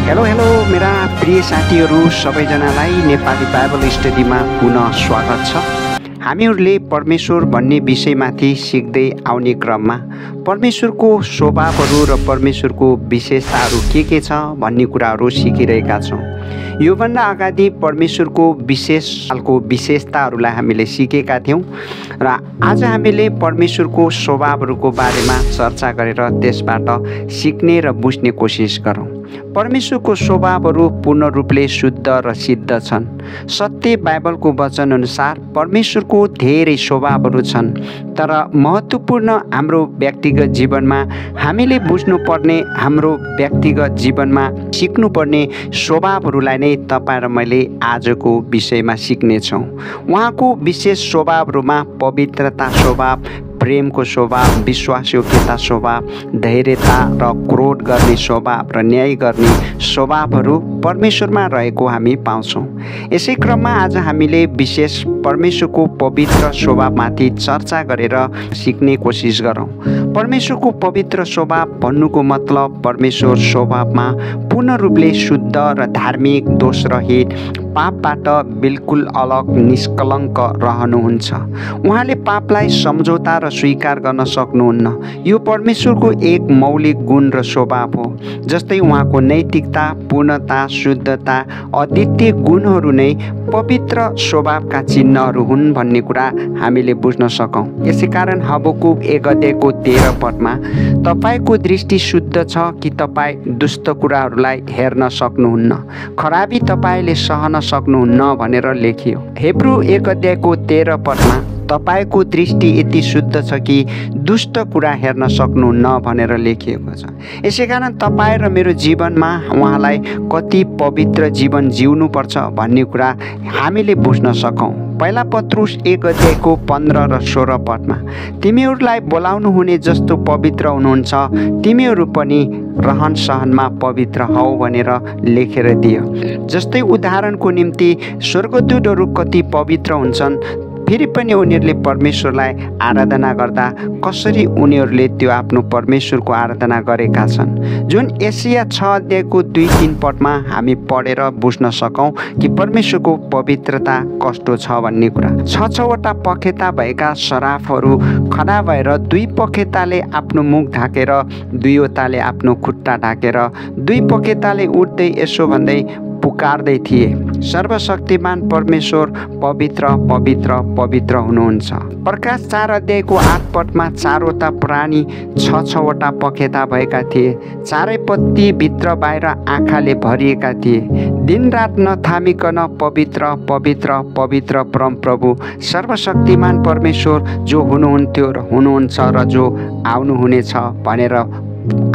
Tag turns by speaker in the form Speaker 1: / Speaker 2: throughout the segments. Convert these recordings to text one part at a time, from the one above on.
Speaker 1: Hello hello मेरा प्रिय साथीहरू सबैजनालाई नेपाली बाइबल स्टडीमा पुनः स्वागत छ। हामीहरूले परमेश्वर भन्ने विषयमाथि सिक्दै आउने क्रममा परमेश्वरको स्वभावहरू र परमेश्वरको विशेषताहरू के छ भन्ने कुराहरू सिकिरहेका छौँ। योभन्दा अगाडि परमेश्वरको विशेष खालको विशेषताहरूलाई हामीले सिकेका थियौँ र आज हामीले परमेश्वरको स्वभावहरूको बारेमा चर्चा गरेर त्यसबाट सिक्ने र बुझ्ने कोसिस गरौँ। परमेश्वरको स्वभावहरू पूर्ण रूपले शुद्ध र सिद्ध छन्। सत्य बाइबलको वचन अनुसार परमेश्वरको धेरै स्वभावहरू छन्, तर महत्त्वपूर्ण हाम्रो व्यक्तिगत जीवनमा हामीले बुझ्नुपर्ने, हाम्रो व्यक्तिगत जीवनमा सिक्नुपर्ने स्वभावहरूलाई नै तपाईँ र मैले आजको विषयमा सिक्नेछौँ। उहाँको विशेष स्वभावहरूमा पवित्रता स्वभाव, प्रेमको स्वभाव, विश्वासयोग्यता स्वभाव, धैर्यता र क्रोध गर्ने स्वभाव र न्याय गर्ने स्वभावहरू परमेश्वरमा रहेको हामी पाउँछौँ। यसै क्रममा आज हामीले विशेष परमेश्वरको पवित्र स्वभावमाथि चर्चा गरेर सिक्ने कोसिस गरौँ। परमेश्वरको पवित्र स्वभाव भन्नुको मतलब परमेश्वर स्वभावमा पूर्ण रूपले शुद्ध र धार्मिक, दोषरहित, पापबाट बिल्कुल अलग, निष्कलङ्क रहनुहुन्छ। उहाँले पापलाई सम्झौता र स्वीकार गर्न सक्नुहुन्न। यो परमेश्वरको एक मौलिक गुण र स्वभाव हो। जस्तै उहाँको नैतिकता, पूर्णता, शुद्धता, अद्वितीय गुणहरू नै पवित्र स्वभावका चिन्हहरू हुन् भन्ने कुरा हामीले बुझ्न सकौँ। यसै कारण हबकुक 1:13 पदमा तपाईँको दृष्टि शुद्ध छ कि तपाईँ दुष्ट कुराहरूलाई हेर्न सक्नुहुन्न, खराबी तपाईँले सहन सक्नुहुन्न भनेर लेखियो। हेब्रू 1:13 पदमा तपाईँको दृष्टि यति शुद्ध छ कि दुष्ट कुरा हेर्न सक्नुहुन्न भनेर लेखिएको छ। यसै कारण तपाईँ र मेरो जीवनमा उहाँलाई कति पवित्र जीवन जिउनुपर्छ भन्ने कुरा हामीले बुझ्न सकौँ। पहिला पत्रुस 1:15 र 16 पदमा तिमीहरूलाई बोलाउनु हुने जस्तो पवित्र हुनुहुन्छ, तिमीहरू पनि रहन सहनमा पवित्र हौ भनेर लेखेर दियो। जस्तै उदाहरणको निम्ति स्वर्गदूतहरू कति पवित्र हुन्छन्, फेरि पनि उनीहरूले परमेश्वरलाई आराधना गर्दा कसरी उनीहरूले त्यो आफ्नो परमेश्वरको आराधना गरेका छन्, जुन एशिया 6:2-3 पदमा हामी पढेर बुझ्न सकौँ कि परमेश्वरको पवित्रता कस्तो छ भन्ने कुरा। 6-6वटा पखेटा भएका सराफहरू खडा भएर दुई पखेटाले आफ्नो मुख ढाकेर, दुईवटाले आफ्नो खुट्टा ढाकेर, दुई पखेटाले उठ्दै यसो भन्दै पुकार्दै थिए, सर्वशक्तिमान परमेश्वर पवित्र पवित्र पवित्र हुनुहुन्छ। प्रकाश 4:8 पदमा चारवटा प्राणी 6-6वटा पखेटा भएका थिए, चारैपट्टि भित्र बाहिर आँखाले भरिएका थिए, दिनरात नथामिकन पवित्र पवित्र पवित्र परमप्रभु सर्वशक्तिमान परमेश्वर जो हुनुहुन्थ्यो र हुनुहुन्छ र जो आउनुहुनेछ भनेर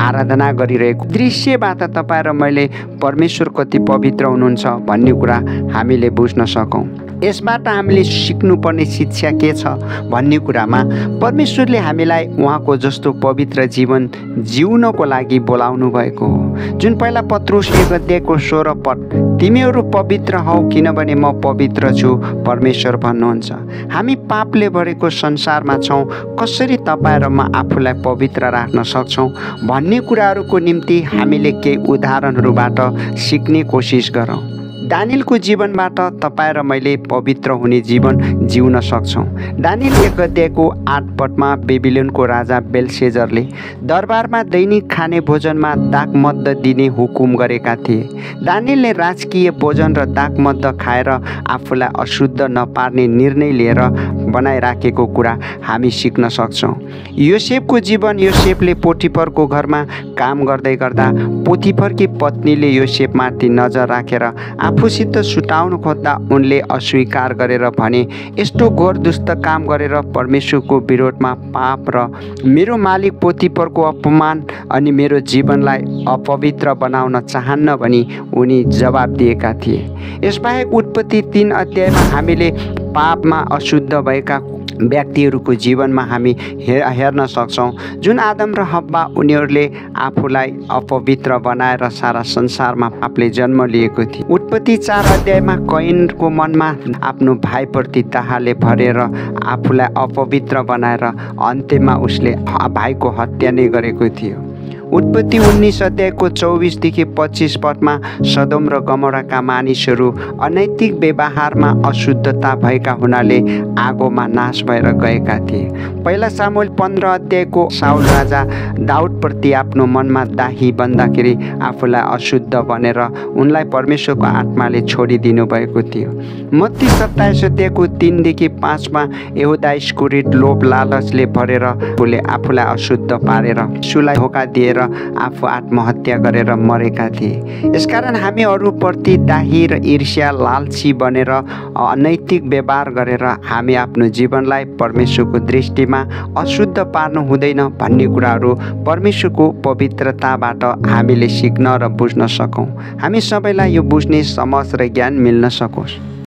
Speaker 1: आराधना गरिरहेको दृश्यबाट तपाईँ र मैले परमेश्वर कति पवित्र हुनुहुन्छ भन्ने कुरा हामीले बुझ्न सकौँ। यसबाट हामीले सिक्नुपर्ने शिक्षा के छ भन्ने कुरामा परमेश्वरले हामीलाई उहाँको जस्तो पवित्र जीवन जिउनको लागि बोलाउनु भएको हो। जुन पहिला पत्रुस 1:16 पद तिमीहरू पवित्र हौ किनभने म पवित्र छु परमेश्वर भन्नुहुन्छ। हामी पापले भरेको संसारमा छौँ, कसरी तपाईँ र म आफूलाई पवित्र राख्न सक्छौँ भन्ने कुराहरूको निम्ति हामीले केही उदाहरणहरूबाट सिक्ने कोसिस गरौँ। दानियलको जीवनबाट तपाईँ र मैले पवित्र हुने जीवन जिउन सक्छौँ। दानियल 1:8 पदमा बेबिलोनको राजा बेलशेजरले दरबारमा दैनिक खाने भोजनमा दागमद्ध दिने हुकुम गरेका थिए। दानियलले राजकीय भोजन र दागमद्ध खाएर आफूलाई अशुद्ध नपार्ने निर्णय लिएर बनाइराखेको कुरा हामी सिक्न सक्छौँ। योसेफको जीवन, योसेफले पोटिफरको घरमा काम गर्दै गर्दा पोटिफरकी पत्नीले योसेफमाथि नजर राखेर आफूसित सुटाउन खोज्दा उनले अस्वीकार गरेर भने, यस्तो घोर दुष्ट काम गरेर परमेश्वरको विरोधमा पाप र मेरो मालिक पोटिफरको अपमान अनि मेरो जीवनलाई अपवित्र बनाउन चाहन्न भनी उनी जवाब दिएका थिए। यसबाहेक उत्पत्ति 3 अध्यायमा हामीले पापमा अशुद्ध भएका व्यक्तिहरूको जीवनमा हामी हेर्न सक्छौँ। जुन आदम र हव्वा उनीहरूले आफूलाई अपवित्र बनाएर सारा संसारमा पापले जन्म लिएको थियो। उत्पत्ति 4 अध्यायमा कैनको मनमा आफ्नो भाइप्रति दाहले भरेर आफूलाई अपवित्र बनाएर अन्त्यमा उसले भाइको हत्या नै गरेको थियो। उत्पत्ति 19 अध्यायको 24 देखि 25 पदमा सदोम र गमोराका मानिसहरू अनैतिक व्यवहारमा अशुद्धता भएका हुनाले आगोमा नाश भएर गएका थिए। पहिला सामुएल 15 अध्यायको साउल राजा दाउदप्रति आफ्नो मनमा दाही बन्दाखेरि आफूलाई अशुद्ध भनेर उनलाई परमेश्वरको आत्माले छोडिदिनु भएको थियो। मत्ती 27 अध्यायको 3 देखि 5 मा यहुदा इस्करियोत लोभ लालचले भरेर आफूलाई अशुद्ध पारेर यीशुलाई धोका दिएर आफू आत्महत्या गरेर मरेका थिए। यसकारण हामी अरूप्रति दाही र ईर्ष्या लालची बनेर अनैतिक व्यवहार गरेर हामी आफ्नो जीवनलाई परमेश्वरको दृष्टिमा अशुद्ध पार्नु हुँदैन भन्ने कुराहरू परमेश्वरको पवित्रताबाट हामीले सिक्न र बुझ्न सकौँ। हामी सबैलाई यो बुझ्ने समझ र ज्ञान मिल्न सकोस्।